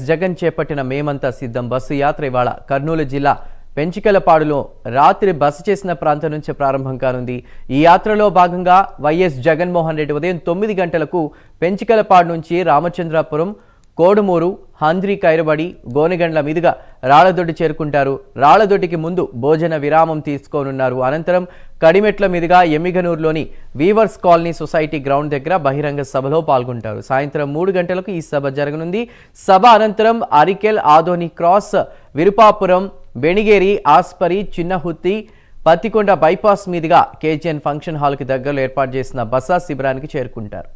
జగన్ చేపట్టిన మేమంతా సిద్ధం బస్సు యాత్ర ఇవాళ కర్నూలు జిల్లా పెంచికలపాడులో రాత్రి బస చేసిన ప్రాంతం నుంచి ప్రారంభం కానుంది. ఈ యాత్రలో భాగంగా వైఎస్ జగన్మోహన్ రెడ్డి ఉదయం 9 గంటలకు పెంచికలపాడు నుంచి రామచంద్రాపురం, కోడుమూరు, హంద్రి, కైరబడి, గోనెగండ్ల మీదుగా రాళ్లదొడ్డి చేరుకుంటారు. రాళ్లదొడ్డికి ముందు భోజన విరామం తీసుకోనున్నారు. అనంతరం కడిమెట్ల మీదుగా ఎమ్మిగనూరులోని వీవర్స్ కాలనీ సొసైటీ గ్రౌండ్ దగ్గర బహిరంగ సభలో పాల్గొంటారు. సాయంత్రం 3 గంటలకు ఈ సభ జరగనుంది. సభ అనంతరం అరికెల్, ఆదోని క్రాస్, విరుపాపురం, బెణిగేరి, ఆస్పరి, చిన్నహుత్తి, పత్తికొండ బైపాస్ మీదుగా కేజీఎన్ ఫంక్షన్ హాల్కి దగ్గరలో ఏర్పాటు చేసిన బస శిబిరానికి చేరుకుంటారు.